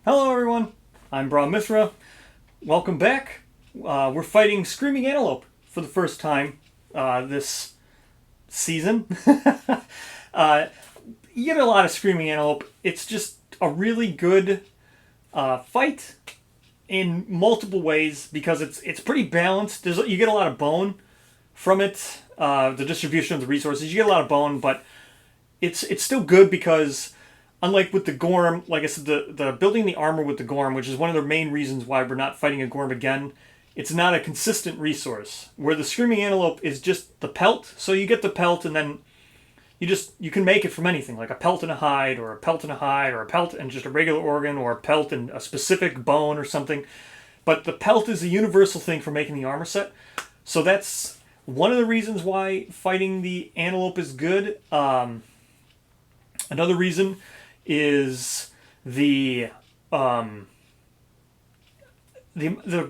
Hello everyone, I'm Bra Mithra. Welcome back. We're fighting Screaming Antelope for the first time this season. You get a lot of Screaming Antelope. It's just a really good fight in multiple ways because it's pretty balanced. You get a lot of bone from it. The distribution of the resources, you get a lot of bone, but it's still good because unlike with the Gorm, like I said, the building the armor with the Gorm, which is one of the main reasons why we're not fighting a Gorm again, it's not a consistent resource. Where the Screaming Antelope is just the pelt, so you get the pelt and then you can make it from anything, like a pelt and a hide, or a pelt and a hide, or a pelt and just a regular organ, or a pelt and a specific bone or something. But the pelt is a universal thing for making the armor set. So that's one of the reasons why fighting the Antelope is good. Another reason is the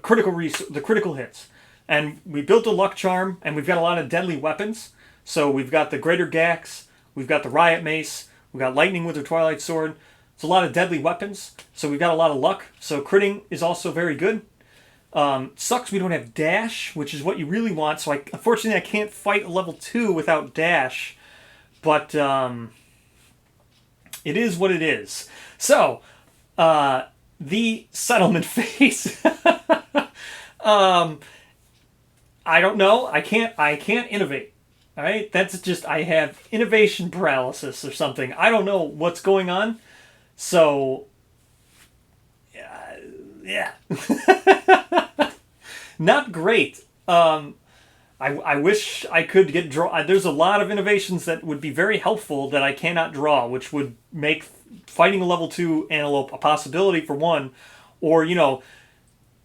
critical hits, and we built a luck charm, and we've got a lot of deadly weapons. So we've got the Greater Gax, we've got the Riot Mace, we've got Lightning with the Twilight Sword. It's a lot of deadly weapons, so we've got a lot of luck. So critting is also very good. Sucks we don't have dash, which is what you really want. So unfortunately I can't fight a level 2 without dash, but it is what it is. So, the settlement phase. I don't know. I can't innovate. All right? That's just, I have innovation paralysis or something. I don't know what's going on. So, yeah. Not great. I wish I could get draw. There's a lot of innovations that would be very helpful that I cannot draw, which would make fighting a level 2 Antelope a possibility for one, or,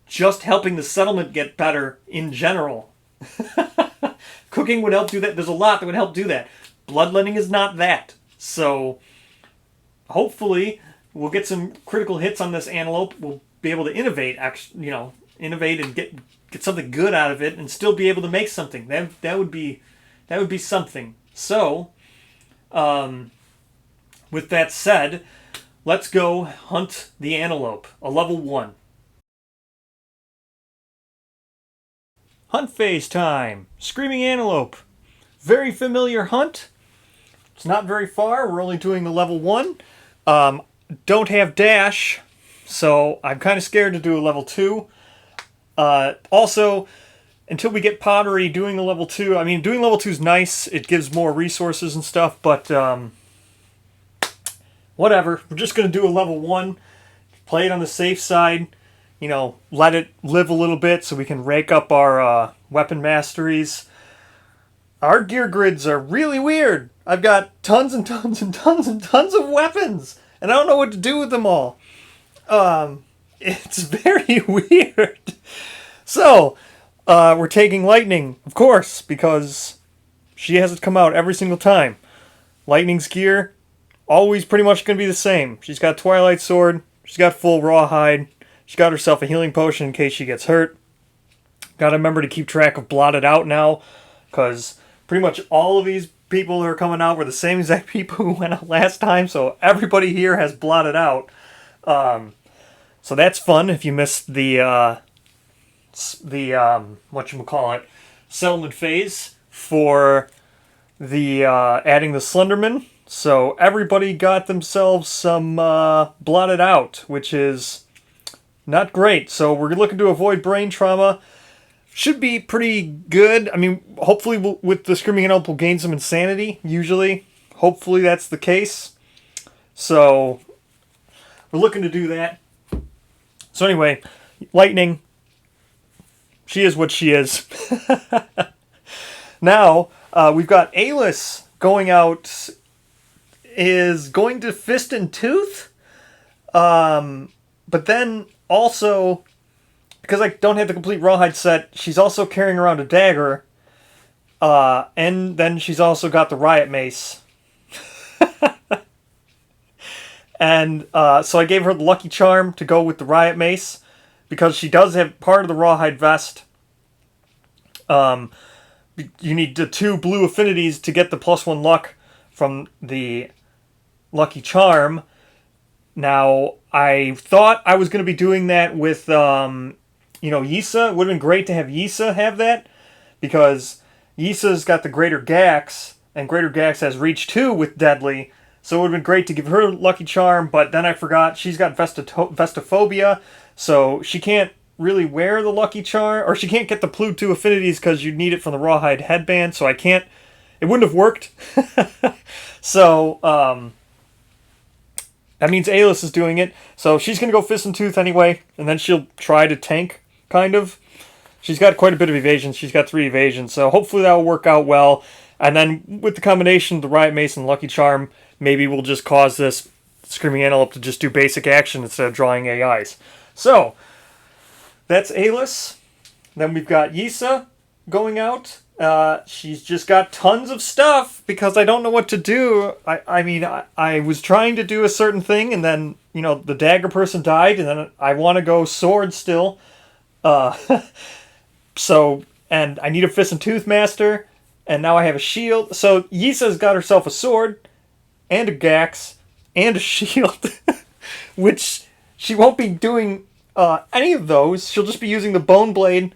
just helping the settlement get better in general. Cooking would help do that. There's a lot that would help do that. Bloodletting is not that. So, hopefully, we'll get some critical hits on this Antelope. We'll be able to innovate, innovate and get something good out of it, and still be able to make something. That would be something. So, with that said, let's go hunt the Antelope, a level 1. Hunt phase time. Screaming Antelope. Very familiar hunt. It's not very far. We're only doing the level 1. Don't have dash, so I'm kind of scared to do a level 2. Also, until we get pottery, doing the level 2, doing level 2 is nice. It gives more resources and stuff, but whatever. We're just going to do a level 1, play it on the safe side, let it live a little bit so we can rake up our weapon masteries. Our gear grids are really weird. I've got tons and tons and tons and tons of weapons, and I don't know what to do with them all. It's very weird. So, we're taking Lightning, of course, because she has to come out every single time. Lightning's gear, always pretty much going to be the same. She's got Twilight Sword, she's got full Rawhide, she's got herself a healing potion in case she gets hurt. Gotta remember to keep track of Blotted Out now, because pretty much all of these people who are coming out were the same exact people who went out last time, so everybody here has Blotted Out. So that's fun if you missed the whatchamacallit, settlement phase for the adding the Slenderman. So everybody got themselves some Blotted Out, which is not great. So we're looking to avoid brain trauma. Should be pretty good. Hopefully with the Screaming Antelope we'll gain some insanity, usually. Hopefully that's the case. So we're looking to do that. So anyway, Lightning, she is what she is. Now, we've got Alis going out, is going to Fist and Tooth. But then also, because I don't have the complete Rawhide set, she's also carrying around a dagger. And then she's also got the Riot Mace. And so I gave her the Lucky Charm to go with the Riot Mace, because she does have part of the Rawhide Vest. You need the 2 blue affinities to get the +1 luck from the Lucky Charm. Now, I thought I was going to be doing that with, Yisa. It would have been great to have Yisa have that, because Yisa's got the Greater Gax, and Greater Gax has Reach 2 with Deadly, so it would have been great to give her Lucky Charm, but then I forgot she's got Vestophobia, so she can't really wear the Lucky Charm, or she can't get the Pluto Affinities because you need it from the Rawhide Headband, so I can't, it wouldn't have worked. So, that means Alis is doing it, so she's going to go Fist and Tooth anyway, and then she'll try to tank, kind of. She's got quite a bit of evasion. She's got 3 evasions, so hopefully that will work out well. And then with the combination of the Riot Mace and Lucky Charm, maybe we'll just cause this Screaming Antelope to just do basic action instead of drawing AIs. So, that's Alis. Then we've got Yisa going out. She's just got tons of stuff because I don't know what to do. I was trying to do a certain thing, and then, the dagger person died, and then I want to go sword still. So, and I need a Fist and Tooth Master, and now I have a shield. So, Yisa's got herself a sword, and a Gax, and a shield, which she won't be doing any of those. She'll just be using the Bone Blade,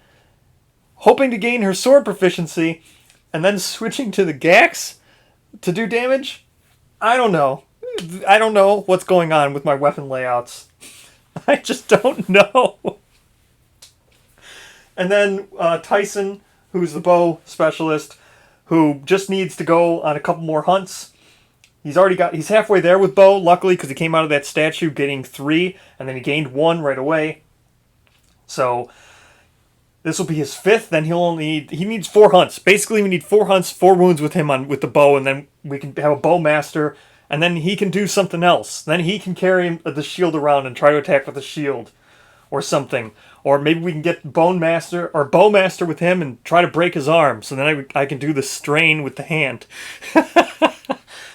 hoping to gain her sword proficiency, and then switching to the Gax to do damage? I don't know. I don't know what's going on with my weapon layouts. I just don't know. And then Tyson, who's the bow specialist, who just needs to go on a couple more hunts. He's halfway there with bow, luckily, because he came out of that statue getting 3, and then he gained 1 right away. So this will be his 5th, then he needs 4 hunts. Basically, we need 4 hunts, 4 wounds with him with the bow, and then we can have a bow master, and then he can do something else. Then he can carry the shield around and try to attack with the shield, or something. Or maybe we can get Bone Master or Bow Master with him and try to break his arm, so then I can do the strain with the hand.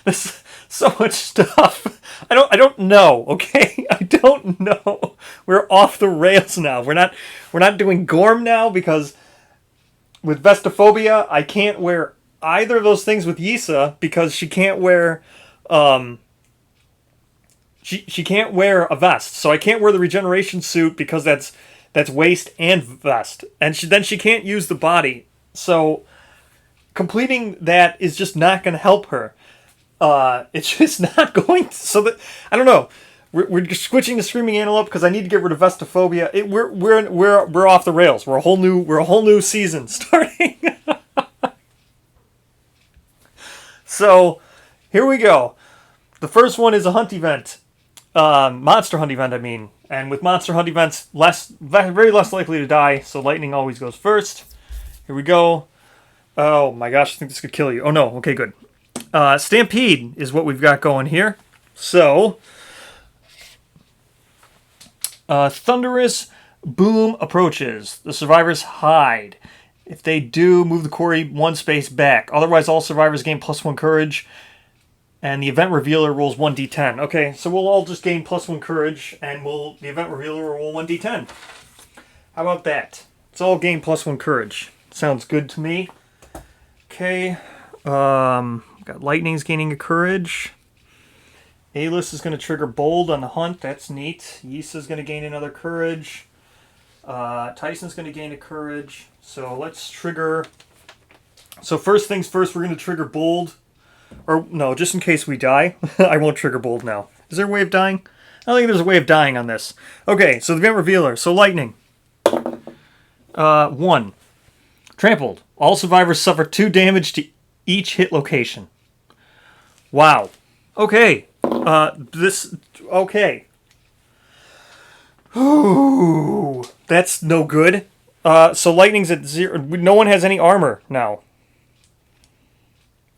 There's so much stuff. I don't know, okay? I don't know. We're off the rails now. We're not doing Gorm now, because with Vestophobia, I can't wear either of those things with Yisa, because she can't wear she can't wear a vest. So I can't wear the regeneration suit because that's waist and vest. And she can't use the body. So completing that is just not going to help her. It's just not going to, so that, I don't know. We're just switching to Screaming Antelope because I need to get rid of Vestophobia. We're off the rails. We're a whole new season starting. So here we go. The first one is a hunt event, monster hunt event. I mean, and with monster hunt events, very less likely to die. So lightning always goes first. Here we go. Oh my gosh, I think this could kill you. Oh no. Okay, good. Stampede is what we've got going here. So, thunderous boom approaches. The survivors hide. If they do, move the quarry 1 space back. Otherwise, all survivors gain +1 courage. And the event revealer rolls 1d10. Okay, so we'll all just gain +1 courage, and the event revealer roll 1d10. How about that? Let's all gain +1 courage. Sounds good to me. Okay. Got Lightning's gaining a courage. Alis is going to trigger Bold on the hunt. That's neat. Yisa's going to gain another courage. Tyson's going to gain a courage. So let's trigger. So first things first, we're going to trigger Bold. Or no, just in case we die. I won't trigger Bold now. Is there a way of dying? I don't think there's a way of dying on this. Okay, so the event revealer. So Lightning. 1. Trampled. All survivors suffer 2 damage to each hit location. Wow. Okay. Okay. Ooh, that's no good. So Lightning's at 0. No one has any armor now.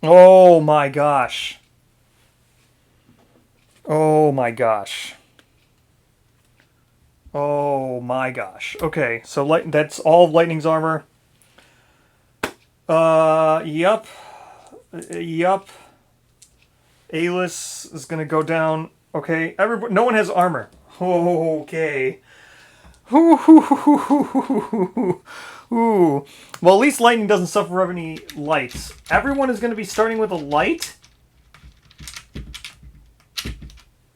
Oh my gosh. Oh my gosh. Oh my gosh. Okay, so that's all of Lightning's armor. Yup. Alis is gonna go down. Okay, no one has armor. Okay. Ooh. Well, at least Lightning doesn't suffer from any lights. Everyone is going to be starting with a light?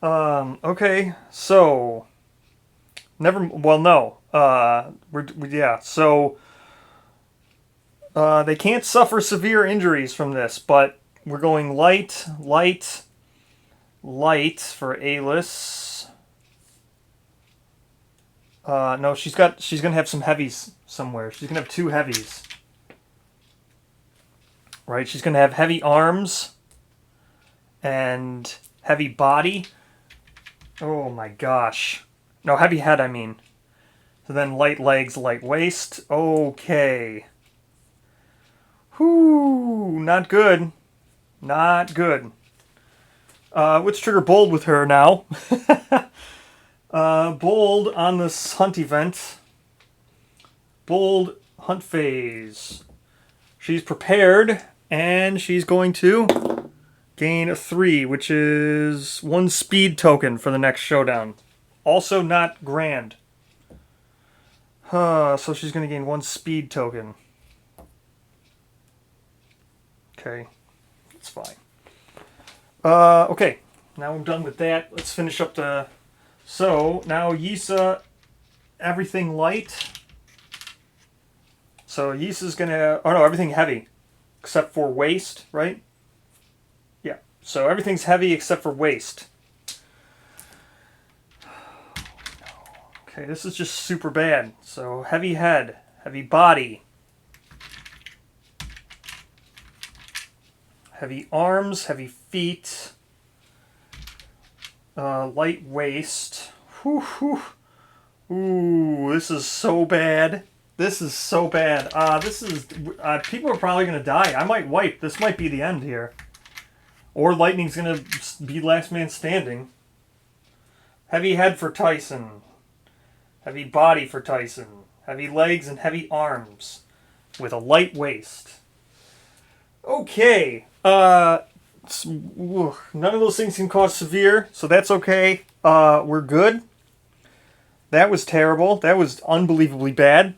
Okay, so well, no. Yeah. So they can't suffer severe injuries from this, but we're going light, light, light for Alice. No, she's gonna have some heavies somewhere. She's gonna have two heavies. Right? She's gonna have heavy arms and heavy body. Oh my gosh. No, heavy head, I mean. So then light legs, light waist. Okay. Whoo, not good. Not good. Let's trigger bold with her now. Bold on this hunt event. Bold hunt phase. She's prepared, and she's going to gain a 3, which is 1 speed token for the next showdown. Also not grand. So she's going to gain 1 speed token. Okay, that's fine. Okay, now I'm done with that. Let's finish up the... So, now Yisa, everything light. So Yisa's going to... Oh no, everything heavy. Except for waist, right? Yeah, so everything's heavy except for waist. Okay, this is just super bad. So heavy head, heavy body. Heavy arms, heavy feet, light waist. Whew, whew. Ooh, this is so bad. This is so bad. People are probably going to die. I might wipe. This might be the end here. Or Lightning's going to be last man standing. Heavy head for Tyson. Heavy body for Tyson. Heavy legs and heavy arms. With a light waist. Okay. None of those things can cause severe, so that's okay. We're good. That was terrible. That was unbelievably bad.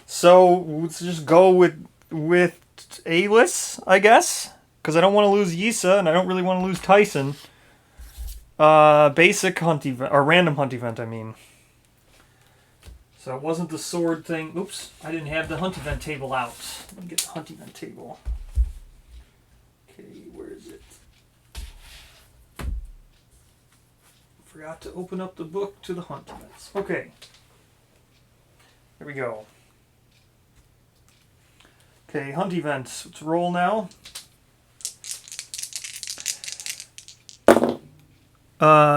So let's just go with A-list, I guess, because I don't want to lose Yisa and I don't really want to lose Tyson. Basic hunt event, or random hunt event, I mean. So it wasn't the sword thing. Oops, I didn't have the hunt event table out. Let me get the hunt event table. Okay, where is it? Forgot to open up the book to the hunt events. Okay. Here we go. Okay, hunt events. Let's roll now.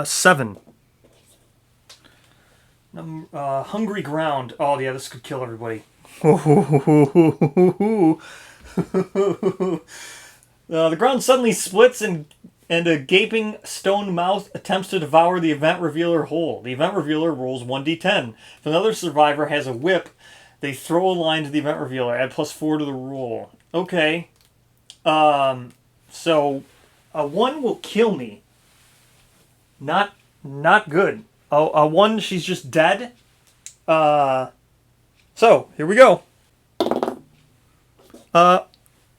7. Hungry ground. Oh yeah, this could kill everybody. The ground suddenly splits and a gaping stone mouth attempts to devour the event revealer whole. The event revealer rolls 1d10. If another survivor has a whip, they throw a line to the event revealer. Add +4 to the roll. Okay. So a 1 will kill me. Not good. A 1, she's just dead. So here we go.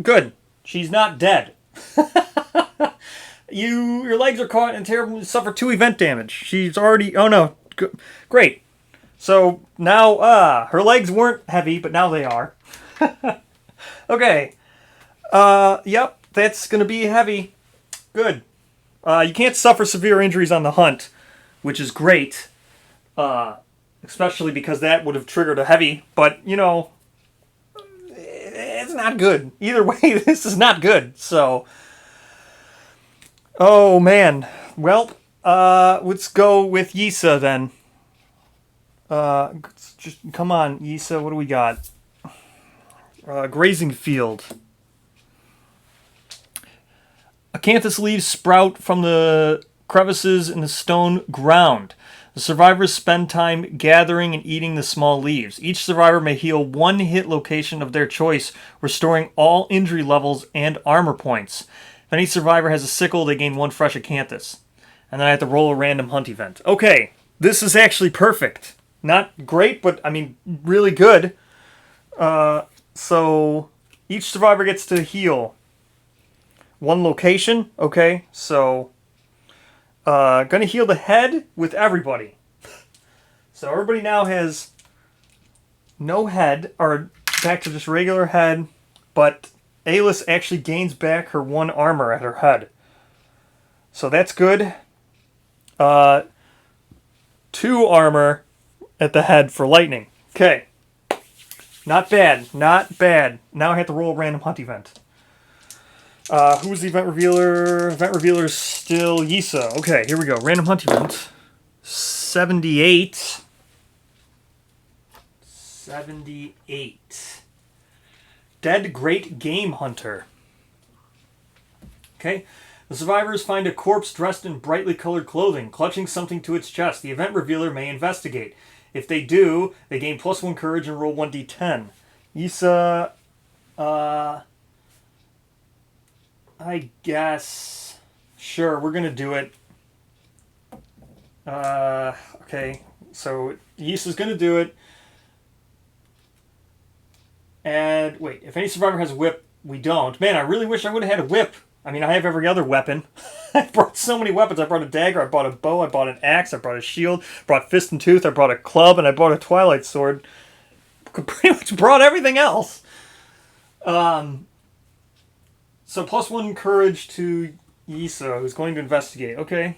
Good. She's not dead. Your legs are caught and terribly suffer 2 event damage. She's already... Oh no. Great. So now, her legs weren't heavy, but now they are. Okay. Yep. That's going to be heavy. Good. You can't suffer severe injuries on the hunt, which is great. Especially because that would have triggered a heavy. But, you know, it's not good. Either way, this is not good. So, oh, man. Well, let's go with Yisa then. Just come on, Yisa. What do we got? Grazing field. Acanthus leaves sprout from the crevices in the stone ground. The survivors spend time gathering and eating the small leaves. Each survivor may heal 1 hit location of their choice, restoring all injury levels and armor points. If any survivor has a sickle, they gain 1 fresh acanthus. And then I have to roll a random hunt event. Okay, this is actually perfect. Not great, but, I mean, really good. So, each survivor gets to heal 1 location. Okay, so Gonna heal the head with everybody. So everybody now has no head, or back to just regular head, but Alice actually gains back her 1 armor at her head. So that's good. 2 armor at the head for lightning. Okay. Not bad. Not bad. Now I have to roll a random hunt event. Who's the event revealer? Event revealer is still Yisa. Okay, here we go. Random hunt event. 78. 78. Dead Great Game Hunter. Okay. The survivors find a corpse dressed in brightly colored clothing, clutching something to its chest. The event revealer may investigate. If they do, they gain +1 courage and roll 1d10. Yisa, I guess. Sure, we're going to do it. Okay, so Yisa's going to do it. And, wait, if any survivor has a whip, we don't. Man, I really wish I would have had a whip. I mean, I have every other weapon. I brought so many weapons. I brought a dagger, I brought a bow, I brought an axe, I brought a shield, brought fist and tooth, I brought a club, and I brought a twilight sword. Pretty much brought everything else. So +1 courage to Yisa, who's going to investigate. Okay.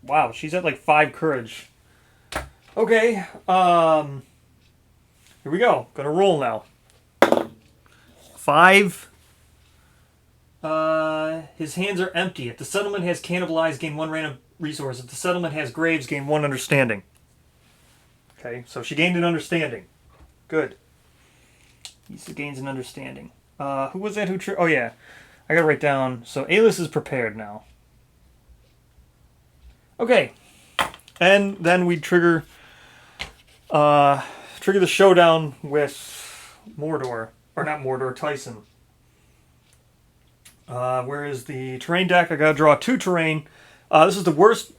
Wow, she's at like 5 courage. Okay. Here we go. Gonna roll now. 5. His hands are empty. If the settlement has cannibalized, gain 1 random resource. If the settlement has graves, gain 1 understanding. Okay, so she gained an understanding. Good. Yisa gains an understanding. Who was that who... Oh, yeah. I gotta write down... So, Alice is prepared now. Okay. And then we trigger the showdown with Mordor. Or not Mordor, Tyson. Where is the terrain deck? I gotta draw 2 terrain. This is the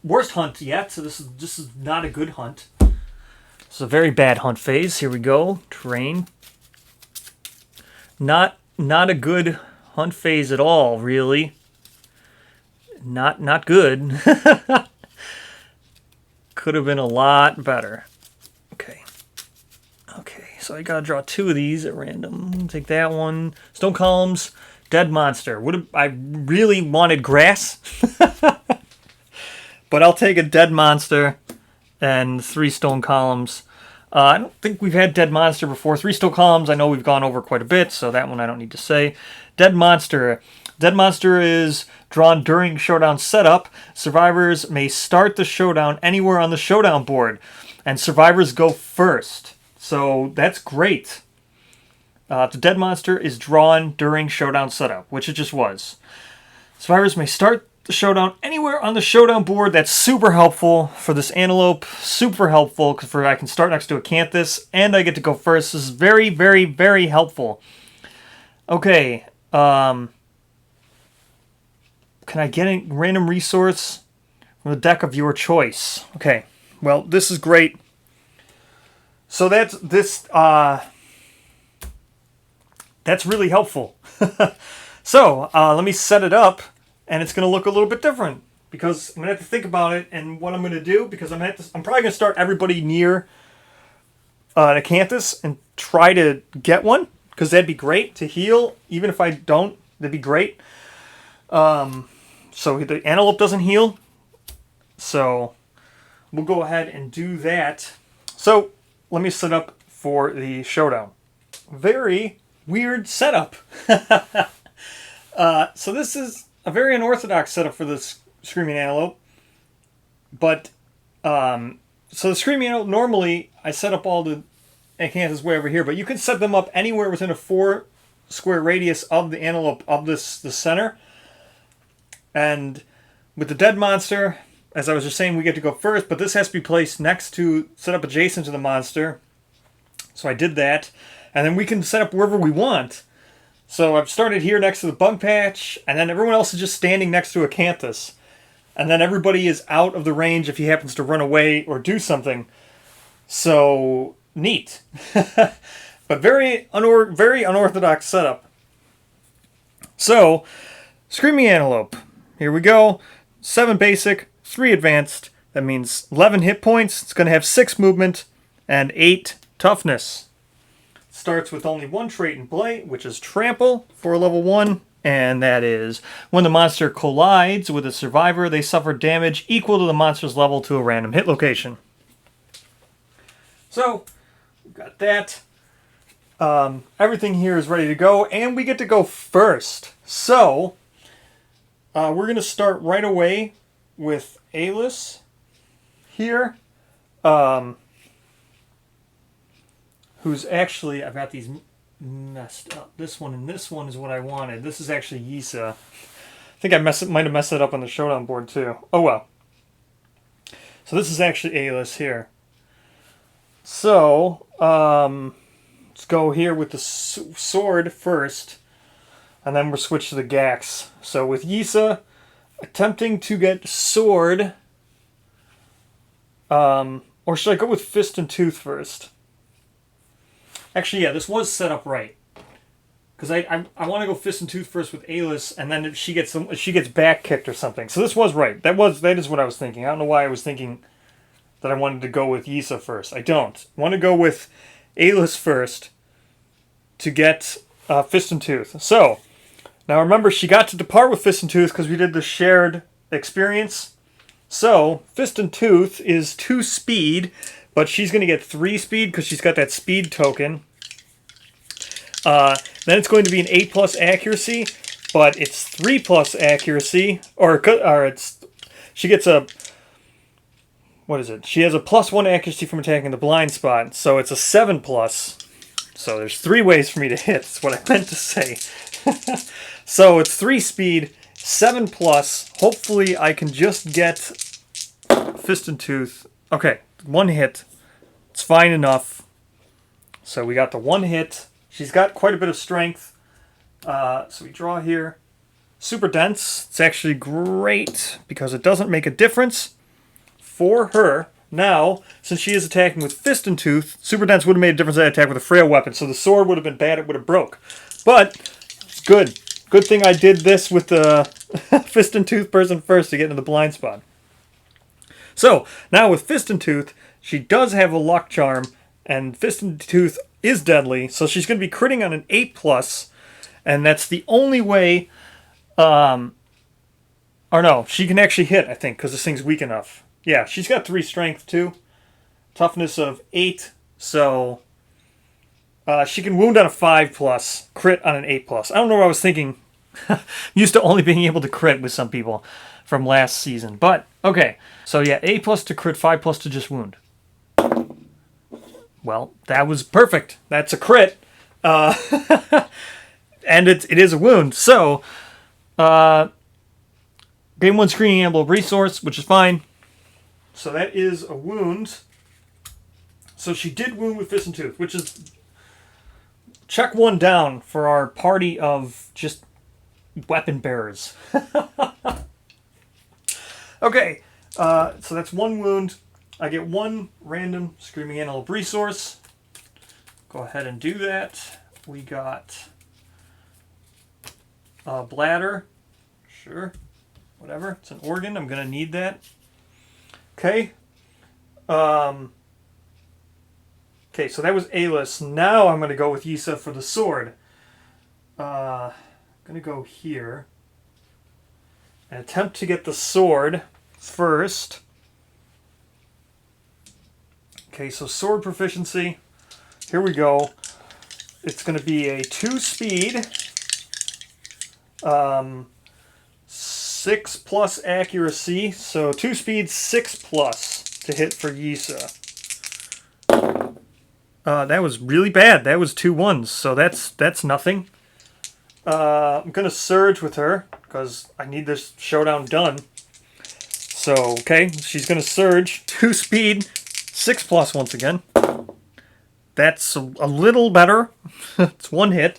worst hunt yet, so this is not a good hunt. This is a very bad hunt phase. Here we go. Terrain. Not a good hunt phase at all, really. Not good. Could have been a lot better. Okay. Okay, so I gotta draw 2 of these at random. Take that one. Stone columns. Dead monster. I really wanted grass. But I'll take a dead monster and 3 stone columns. I don't think we've had dead monster before. 3 stone columns, I know we've gone over quite a bit, so that one I don't need to say. Dead monster. Dead monster is drawn during showdown setup. Survivors may start the showdown anywhere on the showdown board, and survivors go first. So that's great. The dead monster is drawn during showdown setup, which it just was. Survivors may start the showdown anywhere on the showdown board. That's super helpful for this antelope. Super helpful because I can start next to a Acanthus, and I get to go first. This is very, very, very helpful. Okay. Can I get a random resource from the deck of your choice? Okay. Well, this is great. So that's really helpful. So let me set it up, and it's going to look a little bit different because I'm going to have to think about it and what I'm going to do, because I'm probably going to start everybody near an Acanthus and try to get one, because that'd be great to heal. Even if I don't, that'd be great. So the antelope doesn't heal, so we'll go ahead and do that. So let me set up for the showdown. Very weird setup. So this is a very unorthodox setup for the Screaming Antelope. But, so the Screaming Antelope, normally I set up all the Acanthus way over here, but you can set them up anywhere within a 4 square radius of the antelope of the center. And with the dead monster, as I was just saying, we get to go first, but this has to be placed set up adjacent to the monster. So I did that. And then we can set up wherever we want. So I've started here next to the bug patch, and then everyone else is just standing next to Acanthus. And then everybody is out of the range if he happens to run away or do something. So, neat. But very unorthodox setup. So, Screaming Antelope. Here we go. 7 basic, 3 advanced. That means 11 hit points. It's going to have 6 movement and 8 toughness. Starts with only 1 trait in play, which is Trample for level 1. And that is when the monster collides with a survivor, they suffer damage equal to the monster's level to a random hit location. So, we've got that. Everything here is ready to go, and we get to go first. So, we're going to start right away with Alice here. Who's actually, I've got these messed up. This one and this one is what I wanted. This is actually Yisa. I think I might have messed it up on the Showdown board too. Oh well. So this is actually Alice here. So, let's go here with the sword first, and then we'll switch to the Gax. So with Yisa attempting to get sword, or should I go with Fist and Tooth first? Actually, yeah, this was set up right. Because I want to go Fist and Tooth first with Alice, and then she gets back kicked or something. So this was right. That is what I was thinking. I don't know why I was thinking that I wanted to go with Yisa first. I don't. I want to go with Alice first to get Fist and Tooth. So, now remember, she got to depart with Fist and Tooth because we did the shared experience. So, Fist and Tooth is 2 speed, but she's going to get 3 speed because she's got that speed token. Then it's going to be an 8+ accuracy, but it's 3+ accuracy, or she gets a, what is it? She has a +1 accuracy from attacking the blind spot, so it's a 7+. So there's 3 ways for me to hit, is what I meant to say. So it's 3 speed, 7+. Hopefully I can just get Fist and Tooth. Okay, 1 hit. It's fine enough. So we got the 1 hit. She's got quite a bit of strength. So we draw here. Super dense. It's actually great because it doesn't make a difference for her. Now, since she is attacking with Fist and Tooth, Super dense would have made a difference in that attack with a frail weapon. So the sword would have been bad. It would have broke. But it's good. Good thing I did this with the Fist and Tooth person first to get into the blind spot. So now with Fist and Tooth, she does have a luck charm, and Fist and Tooth is deadly, so she's going to be critting on an 8+, and that's the only way, or no, she can actually hit, I think, because this thing's weak enough. Yeah, she's got 3 strength, too. Toughness of 8, so she can wound on a 5+, crit on an 8+. I don't know what I was thinking. Used to only being able to crit with some people from last season, but, okay. So yeah, 8+ to crit, 5+ to just wound. Well, that was perfect. That's a crit. And it is a wound. So, Game 1 Screaming Antelope resource, which is fine. So that is a wound. So she did wound with Fist and Tooth, which is check 1 down for our party of just weapon bearers. Okay, so that's 1 wound. I get 1 random Screaming Antelope resource. Go ahead and do that. We got bladder. Sure. Whatever. It's an organ. I'm going to need that. Okay. Okay, so that was Alice. Now I'm going to go with Yisa for the sword. I'm going to go here and attempt to get the sword first. Okay, so sword proficiency. Here we go. It's going to be a 2 speed, 6+ accuracy. So 2 speed, 6+ to hit for Yisa. That was really bad. That was 2 1s, so that's nothing. I'm going to surge with her because I need this showdown done. So, okay, she's going to surge. 2 speed, 6+ once again. That's a little better. It's 1 hit.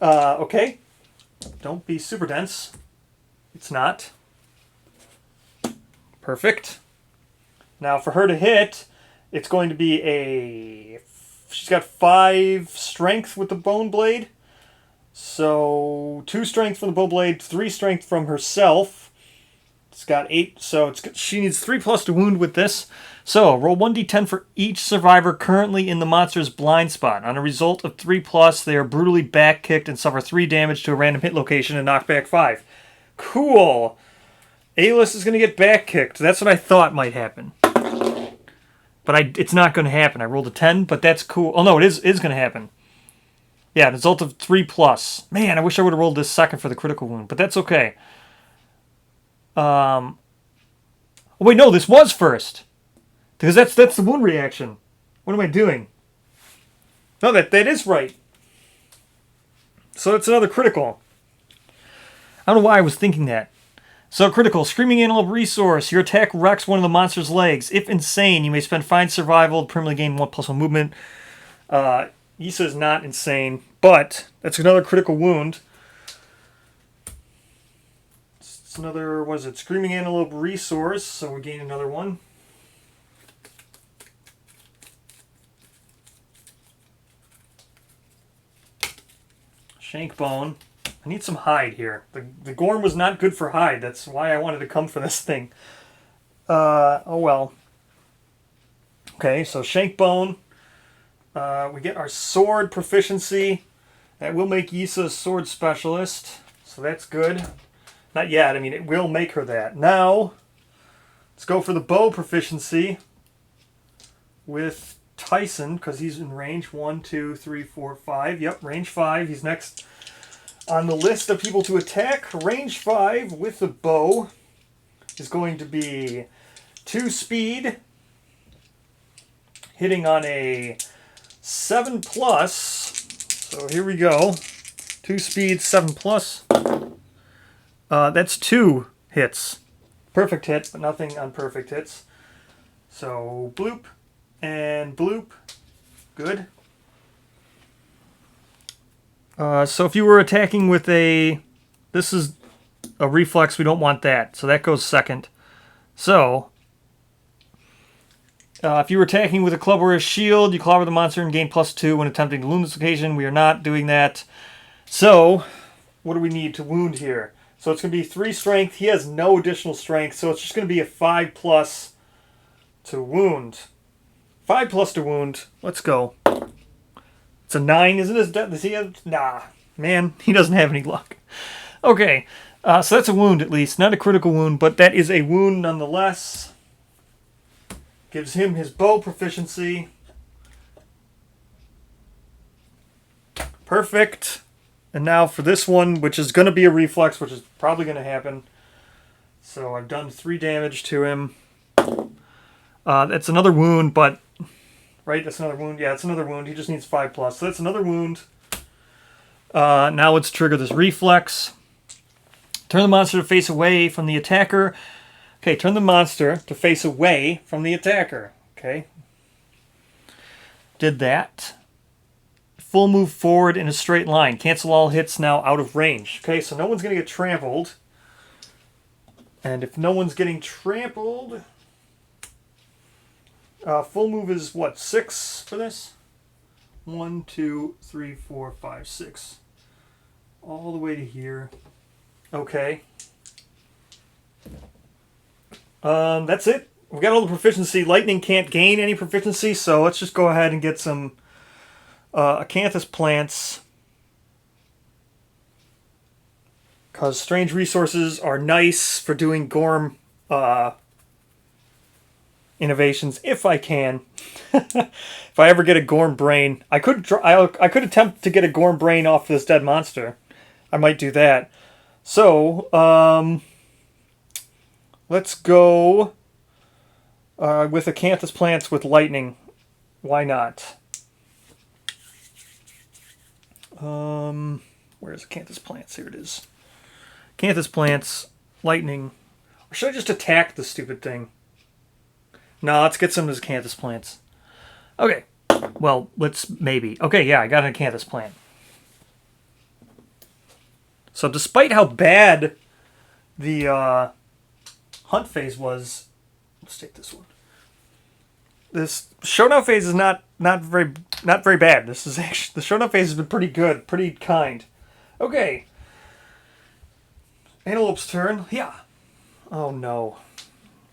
Okay. Don't be super dense. It's not. Perfect. Now for her to hit, it's going to be a... She's got 5 strength with the bone blade. So 2 strength from the bone blade, 3 strength from herself. It's got 8, so she needs 3+ to wound with this. So roll 1d10 for each survivor currently in the monster's blind spot. On a result of 3+, they are brutally back kicked and suffer 3 damage to a random hit location and knock back 5. Cool. A-list is going to get back kicked. That's what I thought might happen. But it's not going to happen. I rolled a 10, but that's cool. Oh no, it is going to happen. Yeah, result of 3+. Man, I wish I would have rolled this second for the critical wound, but that's okay. Oh wait, no, this was first. Because that's the wound reaction. What am I doing? No, that is right. So it's another critical. I don't know why I was thinking that. So critical, Screaming Antelope resource. Your attack wrecks one of the monster's legs. If insane, you may spend fine survival to permanently gain 1+1 movement. Issa is not insane, but that's another critical wound. It's another, what is it, Screaming Antelope resource, so we gain another one. Shank bone. I need some hide here. The Gorm was not good for hide. That's why I wanted to come for this thing. Oh well. Okay, so shank bone. We get our sword proficiency. That will make Issa a sword specialist. So that's good. Not yet. I mean, it will make her that. Now, let's go for the bow proficiency with Tyson, because he's in range 1, 2, 3, 4, 5. Yep, range 5. He's next on the list of people to attack. Range 5 with the bow is going to be 2 speed, hitting on a 7+. So here we go. 2 speed, 7+. That's 2 hits. Perfect hit, but nothing on perfect hits. So bloop and bloop. Good. So if you were attacking with this is a reflex, we don't want that. So that goes second. So, if you were attacking with a club or a shield, you clobber the monster and gain +2 when attempting to wound this occasion. We are not doing that. So, what do we need to wound here? So it's going to be 3 strength. He has no additional strength, so it's just going to be a 5+ to wound. 5+ to wound. Let's go. It's a 9, isn't it? Does he have... Nah. Man, he doesn't have any luck. Okay. So that's a wound, at least. Not a critical wound, but that is a wound nonetheless. Gives him his bow proficiency. Perfect. And now for this one, which is going to be a reflex, which is probably going to happen. So I've done 3 damage to him. That's another wound, but... Right, that's another wound. Yeah, it's another wound. He just needs 5+. So that's another wound. Now let's trigger this reflex. Turn the monster to face away from the attacker. Okay, turn the monster to face away from the attacker. Okay. Did that. Full move forward in a straight line. Cancel all hits now out of range. Okay, so no one's going to get trampled. And if no one's getting trampled... full move is what, 6 for this? 1, 2, 3, 4, 5, 6. All the way to here. Okay. That's it. We got all the proficiency. Lightning can't gain any proficiency, so let's just go ahead and get some acanthus plants. Because strange resources are nice for doing Gorm innovations, if I can. If I ever get a Gorm brain, I could attempt to get a Gorm brain off this dead monster. I might do that. So, let's go with acanthus plants with lightning. Why not? Where's acanthus plants? Here it is. Acanthus plants, lightning. Or should I just attack the stupid thing? No, let's get some of those acanthus plants. Okay. Well, let's maybe. Okay, yeah, I got an acanthus plant. So despite how bad the hunt phase was, let's take this one. This showdown phase is not very bad. This is actually, the showdown phase has been pretty good, pretty kind. Okay. Antelope's turn. Yeah. Oh no.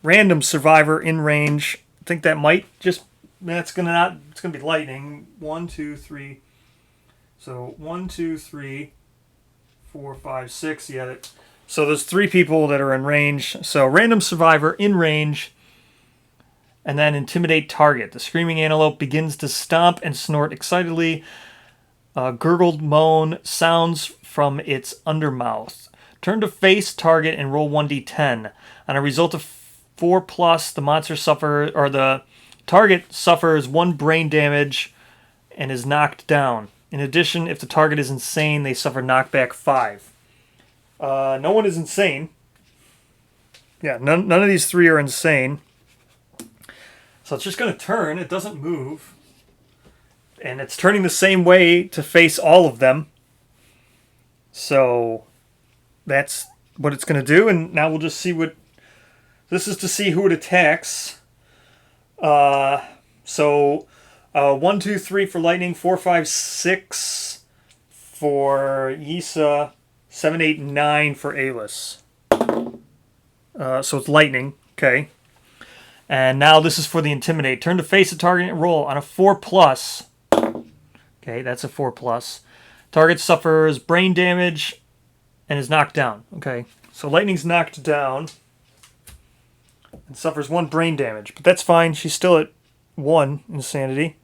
Random survivor in range. I think that might just... That's gonna not... It's gonna be lightning. 1, 2, 3... So 1, 2, 3, 4, 5, 6. Yeah. So there's 3 people that are in range. So random survivor in range, and then intimidate target. The screaming antelope begins to stomp and snort excitedly. A gurgled moan sounds from its undermouth. Turn to face target and roll 1d10. On a result of 4+, the monster suffers, or the target suffers 1 brain damage and is knocked down. In addition, if the target is insane, they suffer knockback 5. No one is insane. Yeah, none of these 3 are insane. So it's just going to turn. It doesn't move. And it's turning the same way to face all of them. So that's what it's going to do. And now we'll just see what... This is to see who it attacks. 1, 2, 3 for lightning, 4, 5, 6 for Yisa, 7, 8, 9 for Alis. So it's lightning. Okay. And now this is for the intimidate. Turn to face the target and roll on a 4+. Okay, that's a 4+. Target suffers brain damage and is knocked down. Okay, so lightning's knocked down and suffers 1 brain damage. But that's fine. She's still at 1 insanity.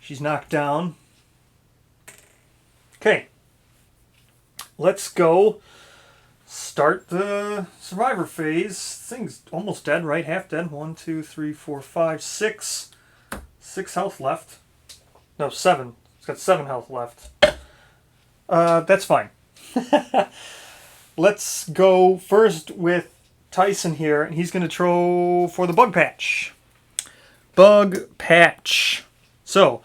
She's knocked down. Okay. Let's go start the survivor phase. Thing's almost dead, right? Half dead. 1, 2, 3, 4, 5, 6. 6 health left. No, 7. It's got 7 health left. That's fine. Let's go first with Tyson here, and he's going to throw for the bug patch. Bug patch. So,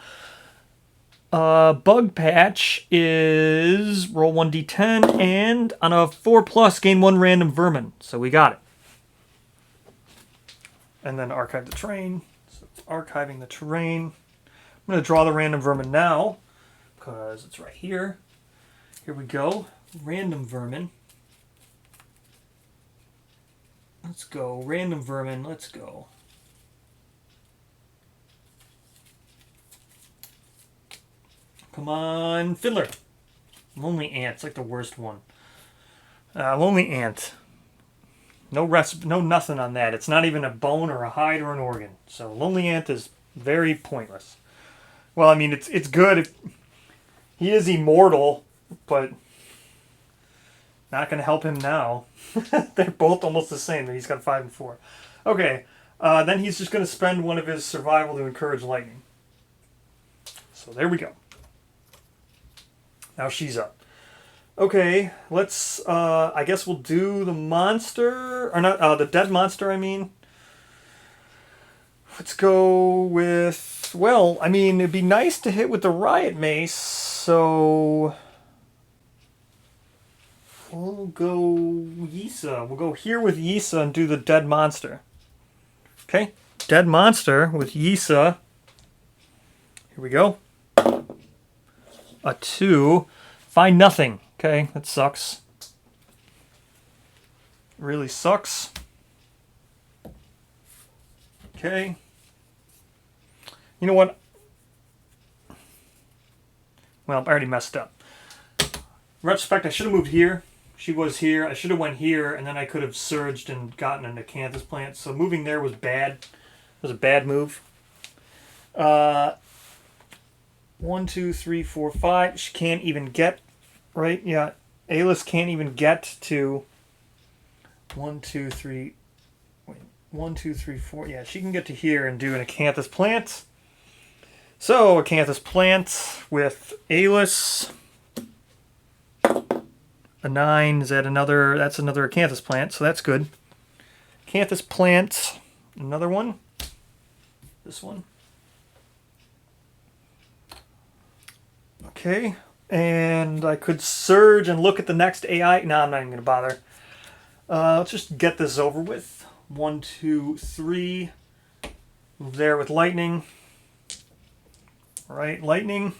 bug patch is roll 1d10, and on a 4+, gain 1 random vermin. So we got it. And then archive the terrain. So it's archiving the terrain. I'm going to draw the random vermin now, because it's right here. Here we go. Random vermin. Let's go. Random vermin. Let's go. Come on, Fiddler. Lonely Ant. It's like the worst one. Lonely Ant. No nothing on that. It's not even a bone or a hide or an organ. So Lonely Ant is very pointless. Well, I mean, it's good. He is immortal, but not going to help him now. They're both almost the same. He's got 5 and 4. Okay. Then he's just going to spend 1 of his survival to encourage lightning. So there we go. Now she's up. Okay, let's, I guess we'll do the monster, or not, the dead monster, I mean. Let's go with, well, I mean, it'd be nice to hit with the riot mace, so we'll go Yisa. We'll go here with Yisa and do the dead monster. Okay, dead monster with Yisa. Here we go. A 2. Find nothing. Okay, that sucks. Really sucks. Okay. You know what? Well, I already messed up. In retrospect, I should have moved here. She was here. I should have went here, and then I could have surged and gotten an acanthus plant. So moving there was bad. It was a bad move. 1, 2, 3, 4, 5. She can't even get, right? Yeah. Alis can't even get to 1, 2, 3. Wait, 1, 2, 3, 4. Yeah, she can get to here and do an acanthus plant. So, acanthus plant with Alis. A 9. Is that another? That's another acanthus plant, so that's good. Acanthus plant. Another one. This one. Okay, and I could surge and look at the next AI. No, I'm not even going to bother. Let's just get this over with. 1, 2, 3. Move there with lightning. All right, lightning.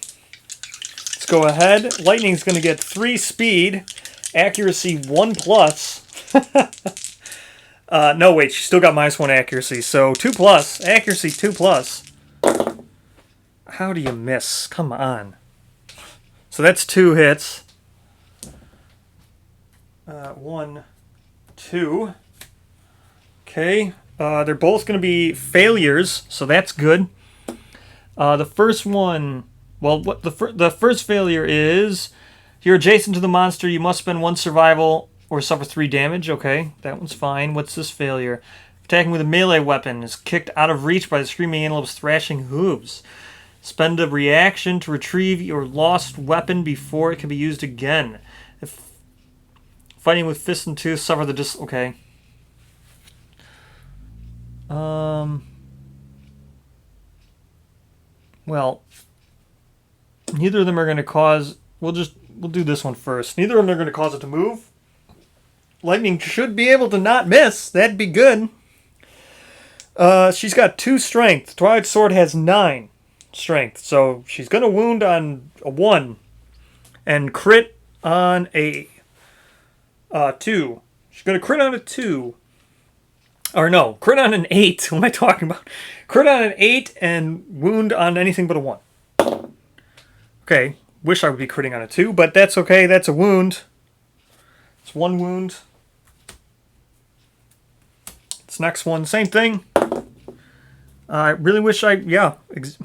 Let's go ahead. Lightning's going to get 3 speed, accuracy 1+. No, wait, she still got -1 accuracy. So 2+. Accuracy 2+. How do you miss? Come on. So that's 2 hits. 1, 2. Okay. They're both going to be failures, so that's good. The first one... Well, the first failure is... You're adjacent to the monster. You must spend 1 survival or suffer 3 damage. Okay, that one's fine. What's this failure? Attacking with a melee weapon is kicked out of reach by the Screaming Antelope's thrashing hooves. Spend a reaction to retrieve your lost weapon before it can be used again. If fighting with fist and tooth, suffer the Okay. Well, neither of them are going to cause... We'll do this one first. Neither of them are going to cause it to move. Lightning should be able to not miss. That'd be good. She's got 2 strength. Twilight Sword has 9 strength. So she's going to wound on a 1. And crit on a 2. She's going to crit on a 2. Or no, crit on an 8. What am I talking about? Crit on an 8 and wound on anything but a 1. Okay. Wish I would be critting on a 2, but that's okay. That's a wound. It's 1 wound. This next one, same thing. I really wish yeah. It's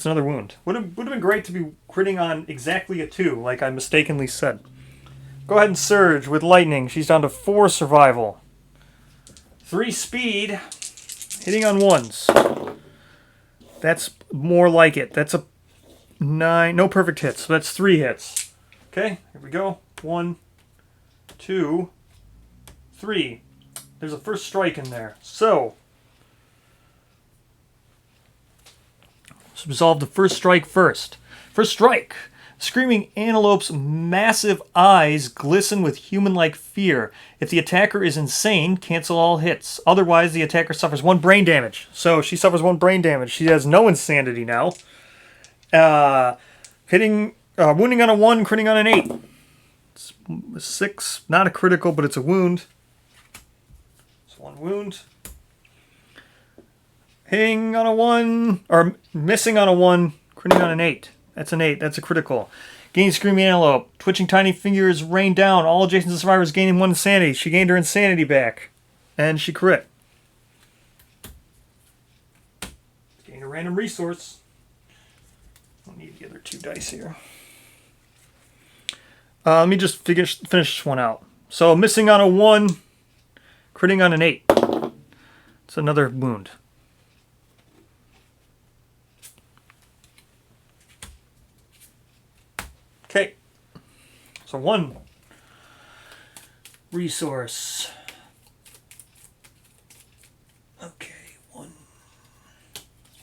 another wound. Would have been great to be critting on exactly a 2, like I mistakenly said. Go ahead and surge with lightning. She's down to 4 survival. 3 speed. Hitting on 1s. That's more like it. That's a 9. No perfect hits. So that's 3 hits. Okay, here we go. 1, 2, 3. There's a first strike in there. So, let's resolve the first strike first. First strike. Screaming Antelope's massive eyes glisten with human-like fear. If the attacker is insane, cancel all hits. Otherwise, the attacker suffers 1 brain damage. So she suffers 1 brain damage. She has no insanity now. Wounding on a 1, critting on an 8. It's 6. Not a critical, but it's a wound. It's 1 wound. Hitting on a 1, or missing on a 1, critting on an 8. That's an 8. That's a critical. Gain Screaming Antelope. Twitching tiny fingers rain down. All adjacent survivors gaining 1 insanity. She gained her insanity back. And she crit. Gain a random resource. I'll need the other 2 dice here. Let me just finish this one out. So missing on a 1. Critting on an 8. It's another wound. Okay, so 1 resource. Okay, 1.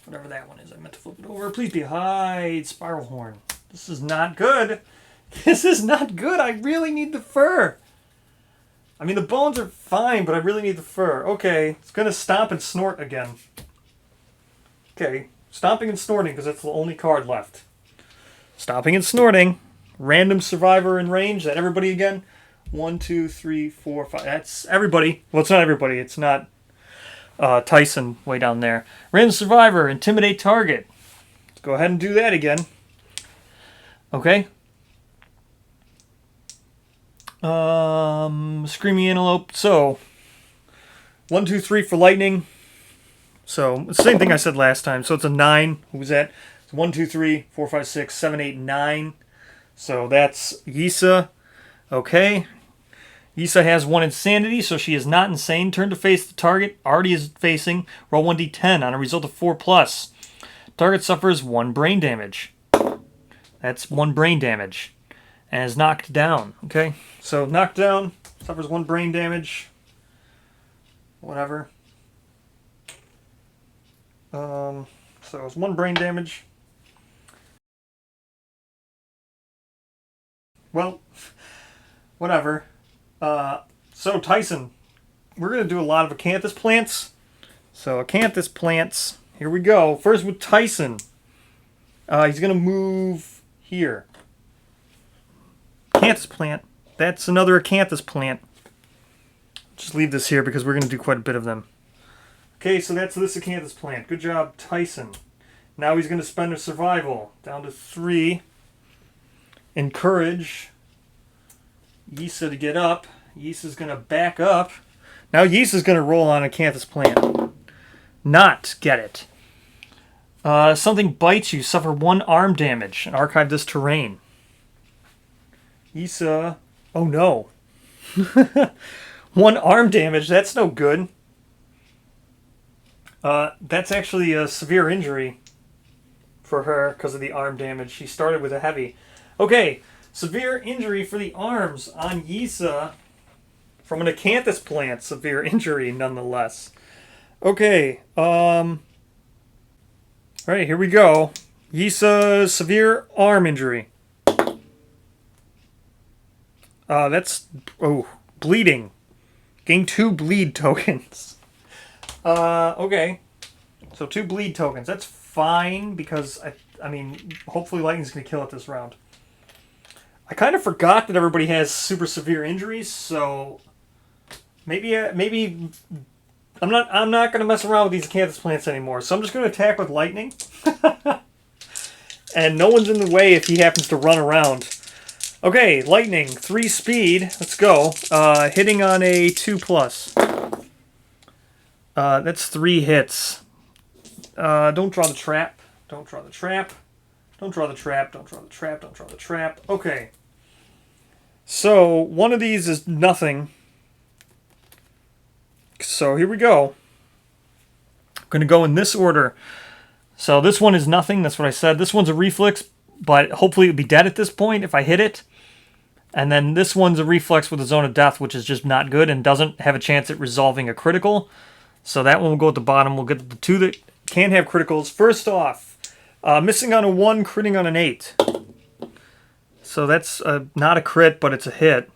Whatever that one is, I meant to flip it over. Please be hide spiral horn. This is not good. This is not good. I really need the fur. I mean, the bones are fine, but I really need the fur. Okay, it's gonna stomp and snort again. Okay, stomping and snorting because that's the only card left. Stomping and snorting. Random survivor in range. Is that everybody again? 1, 2, 3, 4, 5. That's everybody. Well, it's not everybody. It's not Tyson way down there. Random survivor. Intimidate target. Let's go ahead and do that again. Okay. Screaming Antelope. So, 1, 2, 3 for lightning. So, it's the same thing I said last time. So, it's a 9. Who was that? It's 1, 2, 3, 4, 5, 6, 7, 8, 9. So that's Yisa. Okay. Yisa has 1 insanity, so she is not insane. Turn to face the target. Already is facing. Roll 1d10 on a result of 4+. Target suffers 1 brain damage. That's 1 brain damage. And is knocked down. Okay. So knocked down. Suffers 1 brain damage. Whatever. So it's 1 brain damage. Well, whatever. So Tyson, we're going to do a lot of acanthus plants. So acanthus plants, here we go. First with Tyson. He's going to move here. Acanthus plant. That's another acanthus plant. just leave this here because we're going to do quite a bit of them. Okay, so that's this acanthus plant. Good job, Tyson. Now he's going to spend a survival. Down to 3. Encourage Yisa to get up. Yisa's going to back up. Now Yisa's going to roll on acanthus plant. Not get it. Something bites you. Suffer 1 arm damage. And archive this terrain. Yisa. Oh no. 1 arm damage. That's no good. That's actually a severe injury for her because of the arm damage. She started with a heavy. Okay, severe injury for the arms on Yisa from an acanthus plant. Severe injury nonetheless. Okay, alright, here we go. Yisa, severe arm injury. That's, bleeding. Gain 2 bleed tokens. Okay. So 2 bleed tokens. That's fine because, I mean, hopefully Lightning's going to kill it this round. I kind of forgot that everybody has super severe injuries, so maybe I'm not going to mess around with these acanthus plants anymore. So I'm just going to attack with Lightning. And no one's in the way if he happens to run around. Okay, Lightning, 3 speed. Let's go. Hitting on a 2+. That's 3 hits. Don't draw the trap. Don't draw the trap. Don't draw the trap. Don't draw the trap. Don't draw the trap. Okay. So, one of these is nothing. So, here we go. I'm going to go in this order. So, this one is nothing. That's what I said. This one's a reflex, but hopefully it would be dead at this point if I hit it. And then this one's a reflex with a zone of death, which is just not good and doesn't have a chance at resolving a critical. So that one will go at the bottom. We'll get the 2 that can have criticals. First off, missing on a 1, critting on an 8. So that's not a crit, but it's a hit.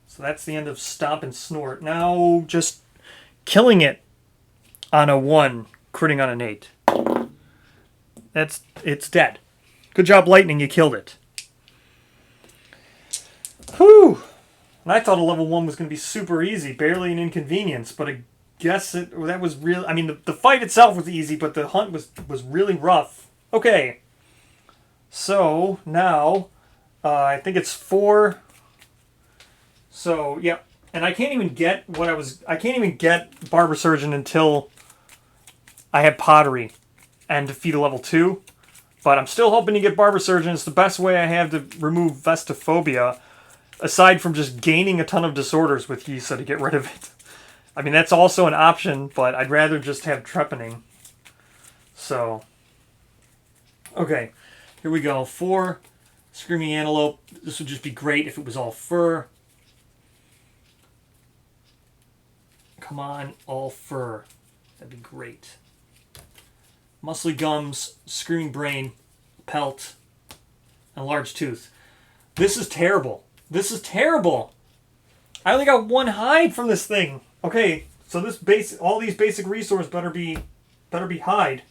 So that's the end of Stomp and Snort. Now just killing it on a 1, critting on an 8. It's dead. Good job, Lightning. You killed it. Whew. And I thought a level 1 was going to be super easy, barely an inconvenience, but I guess that was real. I mean, the fight itself was easy, but the hunt was really rough. Okay. So, now, I think it's 4. So, yeah. And I can't even get I can't even get Barber Surgeon until I have Pottery and defeat a level 2. But I'm still hoping to get Barber Surgeon. It's the best way I have to remove Vestophobia, aside from just gaining a ton of disorders with Yisa to get rid of it. I mean, that's also an option, but I'd rather just have Trepanning. So, okay. Here we go. 4, Screaming Antelope. This would just be great if it was all fur. Come on, all fur. That'd be great. Muscly Gums, Screaming Brain, Pelt, and Large Tooth. This is terrible. This is terrible. I only got 1 hide from this thing. Okay, so all these basic resources better be hide.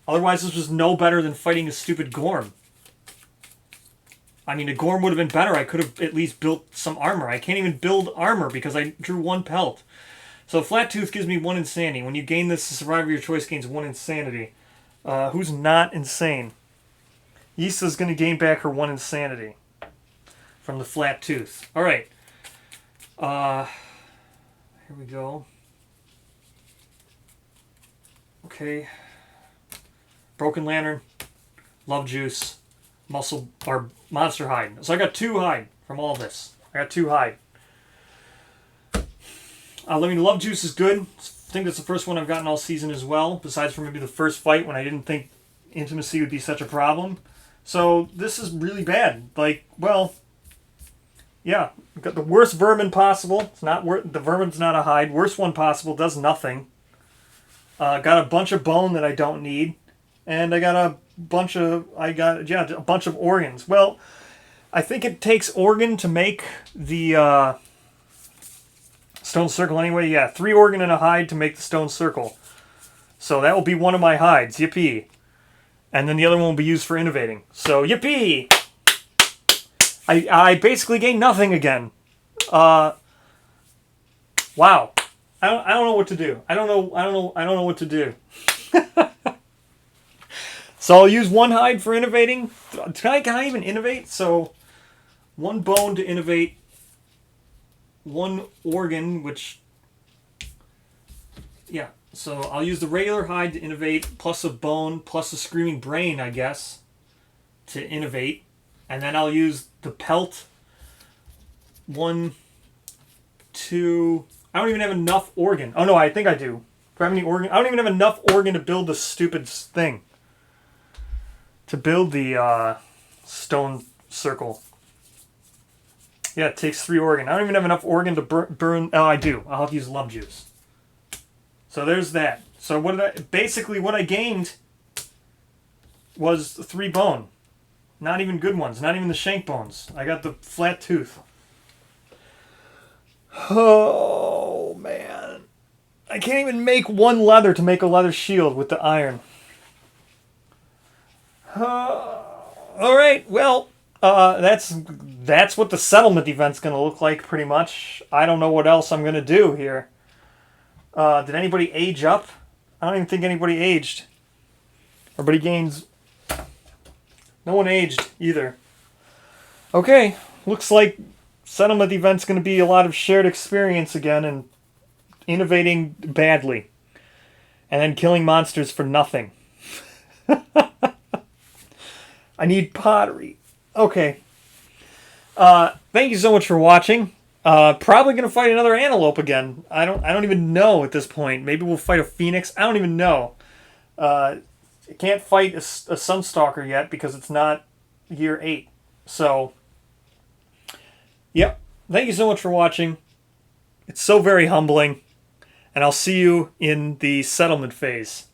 Otherwise, this was no better than fighting a stupid Gorm. I mean, a Gorm would have been better. I could have at least built some armor. I can't even build armor because I drew 1 pelt. So Flat Tooth gives me 1 insanity. When you gain this, the survivor of your choice gains 1 insanity. Who's not insane? Yisa's going to gain back her 1 insanity from the Flat Tooth. All right. Here we go. Okay. Broken Lantern, Love Juice, Muscle, or Monster Hide. So I got 2 hide from all this. I got 2 hide. I mean, Love Juice is good. I think that's the first one I've gotten all season as well, besides from maybe the first fight when I didn't think intimacy would be such a problem. So this is really bad. Like, well, yeah, got the worst vermin possible. It's not the vermin's not a hide. Worst one possible, does nothing. Got a bunch of bone that I don't need, and I got a bunch of organs. Well, I think it takes organ to make the stone circle anyway. Yeah, 3 organ and a hide to make the stone circle. So that will be one of my hides. Yippee! And then the other one will be used for innovating. So yippee! I basically gained nothing again. Wow. I don't know what to do. I don't know what to do. So I'll use one hide for innovating. Can I even innovate? So one bone to innovate, one organ, which, yeah. So I'll use the regular hide to innovate, plus a bone, plus a screaming brain, I guess, to innovate. And then I'll use the pelt. 1, 2. I don't even have enough organ. Oh no, I think I do. Do I have any organ? I don't even have enough organ to build the stupid thing. To build the stone circle. Yeah, it takes 3 organ. I don't even have enough organ to burn. Oh, I do. I'll have to use love juice. So there's that. So basically what I gained was 3 bone. Not even good ones. Not even the shank bones. I got the flat tooth. Oh, man. I can't even make 1 leather to make a leather shield with the iron. All right, well, that's what the settlement event's going to look like, pretty much. I don't know what else I'm going to do here. Did anybody age up? I don't even think anybody aged. Everybody gains... No one aged, either. Okay, looks like settlement event's going to be a lot of shared experience again and innovating badly. And then killing monsters for nothing. I need pottery. Okay. Thank you so much for watching. Probably gonna fight another antelope again. I don't even know at this point. Maybe we'll fight a phoenix. I don't even know. I can't fight a sunstalker yet because it's not year 8. So, yep. Thank you so much for watching. It's so very humbling. And I'll see you in the settlement phase.